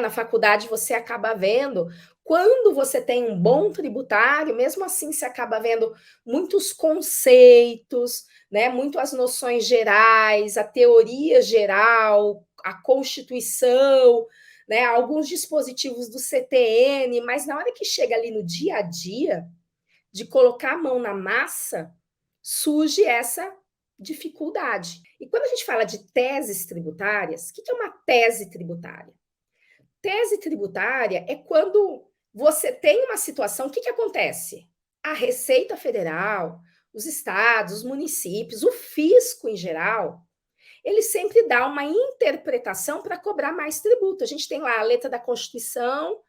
Na faculdade você acaba vendo, quando você tem um bom tributário, mesmo assim você acaba vendo muitos conceitos, né, muito as noções gerais, a teoria geral, a Constituição, né, alguns dispositivos do CTN, mas na hora que chega ali no dia a dia, de colocar a mão na massa, surge essa dificuldade. E quando a gente fala de teses tributárias, o que é uma tese tributária? Tese tributária é quando você tem uma situação, o que acontece? A Receita Federal, os estados, os municípios, o fisco em geral, ele sempre dá uma interpretação para cobrar mais tributo. A gente tem lá a letra da Constituição,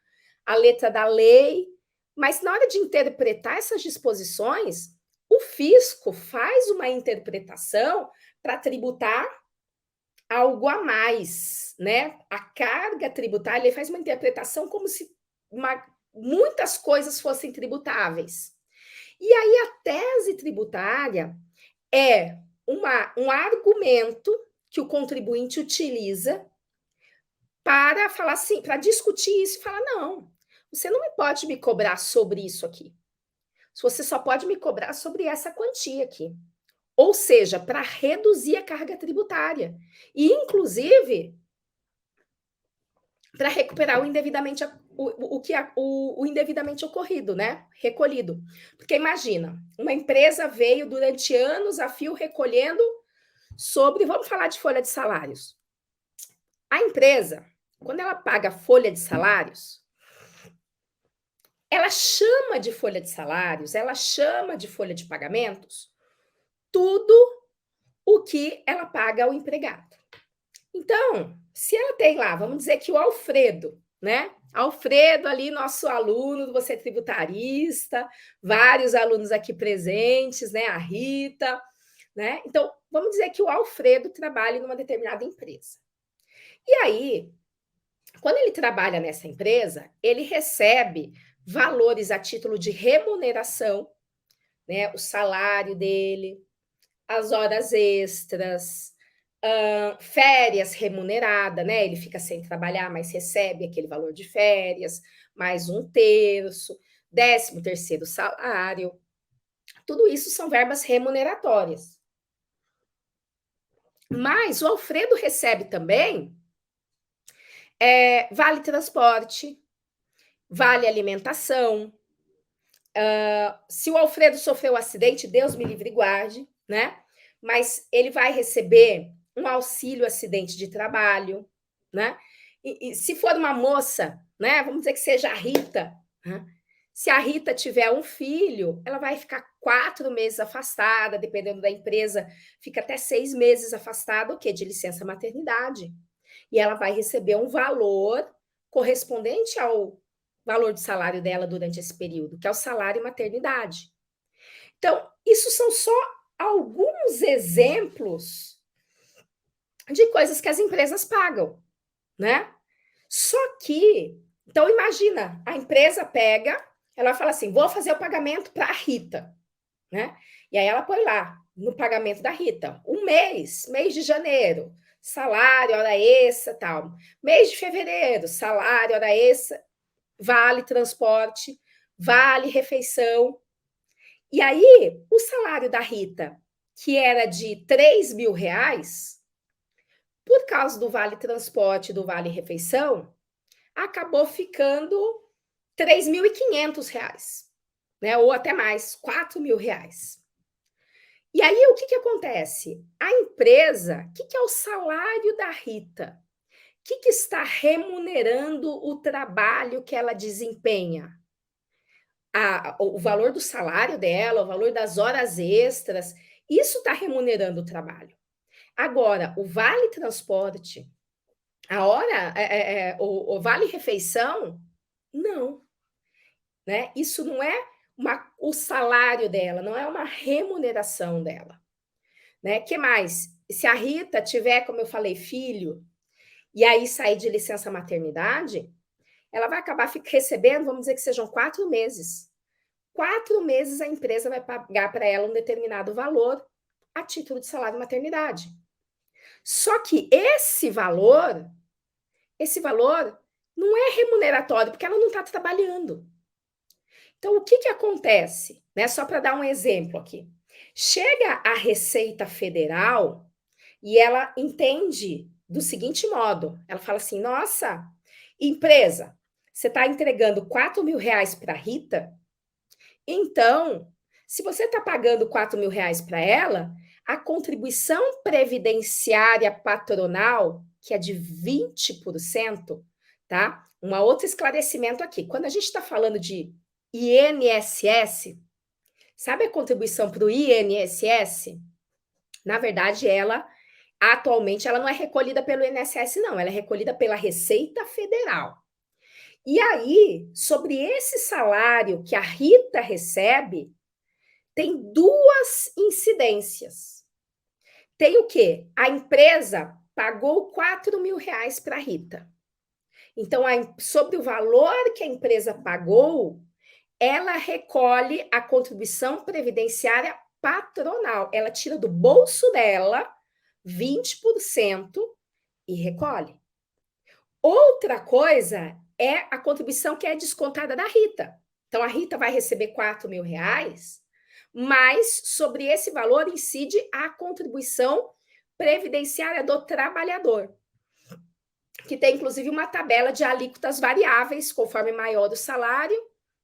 a letra da lei, mas na hora de interpretar essas disposições, o fisco faz uma interpretação para tributar algo a mais, né? A carga tributária, ele faz uma interpretação como se muitas coisas fossem tributáveis. E aí a tese tributária é um argumento que o contribuinte utiliza para falar assim, para discutir isso e falar: não, você não pode me cobrar sobre isso aqui. Você só pode me cobrar sobre essa quantia aqui. Ou seja, para reduzir a carga tributária. E, inclusive, para recuperar o indevidamente o indevidamente ocorrido, né? Recolhido. Porque imagina, uma empresa veio durante anos a fio recolhendo sobre, vamos falar de folha de salários. A empresa, quando ela paga folha de salários, ela chama de folha de salários, ela chama de folha de pagamentos tudo o que ela paga ao empregado. Então, se ela tem lá, vamos dizer que o Alfredo, né? Alfredo ali, nosso aluno do Você Tributarista, vários alunos aqui presentes, né? A Rita, né? Então, vamos dizer que o Alfredo trabalha numa determinada empresa. E aí, quando ele trabalha nessa empresa, ele recebe valores a título de remuneração, né? O salário dele, as horas extras, férias remunerada, né? Ele fica sem trabalhar, mas recebe aquele valor de férias, mais um terço, 13º salário. Tudo isso são verbas remuneratórias. Mas o Alfredo recebe também vale transporte, vale alimentação. Se o Alfredo sofreu um acidente, Deus me livre e guarde, né? Mas ele vai receber um auxílio acidente de trabalho, né? E se for uma moça, né? Vamos dizer que seja a Rita, né? Se a Rita tiver um filho, ela vai ficar 4 meses afastada, dependendo da empresa, fica até 6 meses afastada, o quê? De licença maternidade. E ela vai receber um valor correspondente ao valor de salário dela durante esse período, que é o salário maternidade. Então, isso são só alguns exemplos de coisas que as empresas pagam, né? Só que, então imagina, a empresa pega, ela fala assim, vou fazer o pagamento para a Rita, né? E aí ela põe lá, no pagamento da Rita, um mês de janeiro, salário, hora extra, tal. Mês de fevereiro, salário, hora extra, vale transporte, vale refeição. E aí, o salário da Rita, que era de R$ 3.000, por causa do vale transporte e do vale refeição, acabou ficando R$ 3.500, né? Ou até mais, R$ 4.000. E aí, o que acontece? A empresa, o que é o salário da Rita? O que está remunerando o trabalho que ela desempenha? O valor do salário dela, o valor das horas extras, isso está remunerando o trabalho. Agora, o vale transporte, a hora, o vale refeição, não, né? Isso não é o salário dela, não é uma remuneração dela, né? Que mais? Se a Rita tiver, como eu falei, filho, e aí sair de licença maternidade, ela vai acabar recebendo, vamos dizer que sejam 4 meses. 4 meses a empresa vai pagar para ela um determinado valor a título de salário maternidade. Só que esse valor não é remuneratório, porque ela não está trabalhando. Então, o que, que acontece? Né? Só para dar um exemplo aqui. Chega a Receita Federal e ela entende do seguinte modo: ela fala assim, nossa, empresa, você está entregando R$ 4.000 para a Rita, então, se você está pagando R$ 4.000 para ela, a contribuição previdenciária patronal, que é de 20%, tá? Um outro esclarecimento aqui. Quando a gente está falando de INSS, sabe a contribuição para o INSS? Na verdade, ela atualmente ela não é recolhida pelo INSS, não, ela é recolhida pela Receita Federal. E aí, sobre esse salário que a Rita recebe, tem duas incidências. Tem o quê? A empresa pagou R$ 4.000 para a Rita. Então, sobre o valor que a empresa pagou, ela recolhe a contribuição previdenciária patronal. Ela tira do bolso dela 20% e recolhe. Outra coisa é a contribuição que é descontada da Rita. Então, a Rita vai receber R$ 4.000, mas sobre esse valor incide a contribuição previdenciária do trabalhador, que tem inclusive uma tabela de alíquotas variáveis, conforme maior o salário,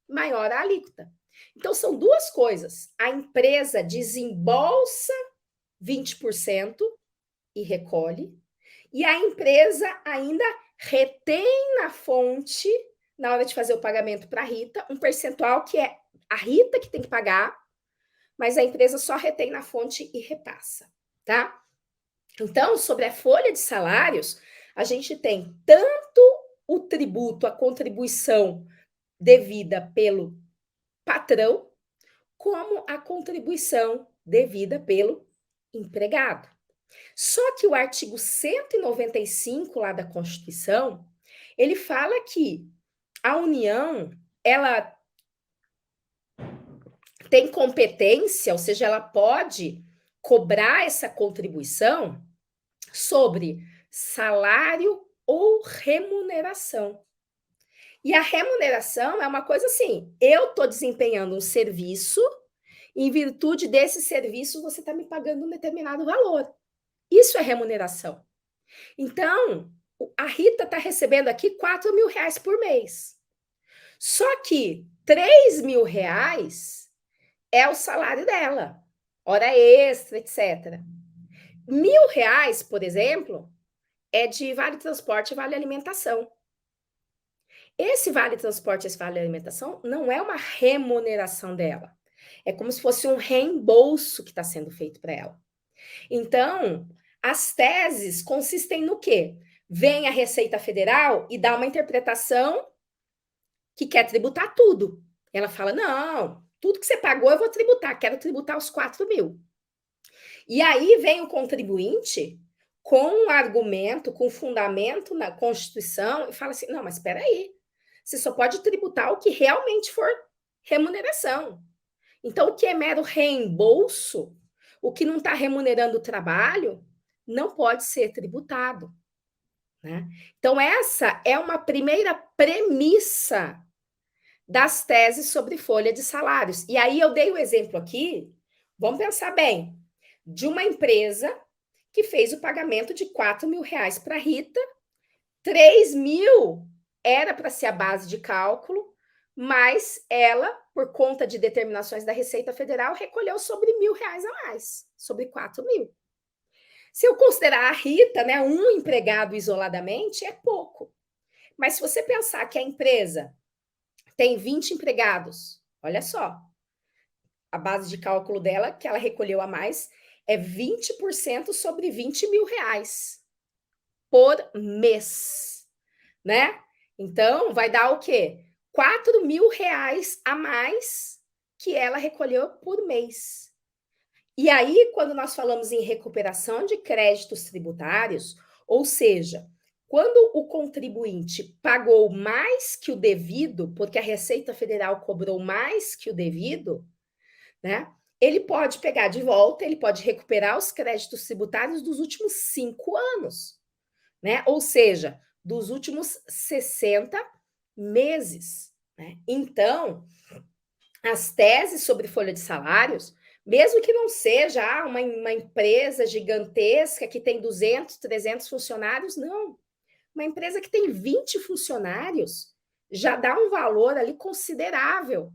maior a alíquota. Então, são duas coisas. A empresa desembolsa 20% e recolhe, e a empresa ainda retém na fonte, na hora de fazer o pagamento para a Rita, um percentual que é a Rita que tem que pagar, mas a empresa só retém na fonte e repassa, tá? Então, sobre a folha de salários, a gente tem tanto o tributo, a contribuição devida pelo patrão, como a contribuição devida pelo empregado. Só que o artigo 195 lá da Constituição, ele fala que a União, ela tem competência, ou seja, ela pode cobrar essa contribuição sobre salário ou remuneração. E a remuneração é uma coisa assim, eu estou desempenhando um serviço, em virtude desse serviço você está me pagando um determinado valor. Isso é remuneração. Então, a Rita está recebendo aqui R$ 4.000 por mês. Só que R$ 3.000 é o salário dela, hora extra, etc. R$ 1.000, por exemplo, é de vale transporte e vale alimentação. Esse vale transporte, esse vale alimentação, não é uma remuneração dela. É como se fosse um reembolso que está sendo feito para ela. Então, as teses consistem no quê? Vem a Receita Federal e dá uma interpretação que quer tributar tudo. Ela fala, não, tudo que você pagou eu vou tributar, quero tributar os 4.000. E aí vem o contribuinte com um argumento, com fundamento na Constituição e fala assim, não, mas espera aí, você só pode tributar o que realmente for remuneração. Então, o que é mero reembolso, o que não está remunerando o trabalho, não pode ser tributado. Né? Então, essa é uma primeira premissa das teses sobre folha de salários. E aí eu dei o exemplo aqui, vamos pensar bem, de uma empresa que fez o pagamento de R$ 4.000 para a Rita, 3.000 era para ser a base de cálculo, mas ela, por conta de determinações da Receita Federal, recolheu sobre R$ 1.000 a mais, sobre 4.000. Se eu considerar a Rita, né, um empregado isoladamente, é pouco. Mas se você pensar que a empresa tem 20 empregados, olha só, a base de cálculo dela, que ela recolheu a mais, é 20% sobre R$ 20.000 por mês, né? Então, vai dar o quê? R$ 4.000 a mais que ela recolheu por mês. E aí, quando nós falamos em recuperação de créditos tributários, ou seja, quando o contribuinte pagou mais que o devido, porque a Receita Federal cobrou mais que o devido, né? Ele pode pegar de volta, ele pode recuperar os créditos tributários dos últimos 5 anos, né? Ou seja, dos últimos 60 meses, né? Então, as teses sobre folha de salários, mesmo que não seja uma empresa gigantesca que tem 200, 300 funcionários, não. Uma empresa que tem 20 funcionários já dá um valor ali considerável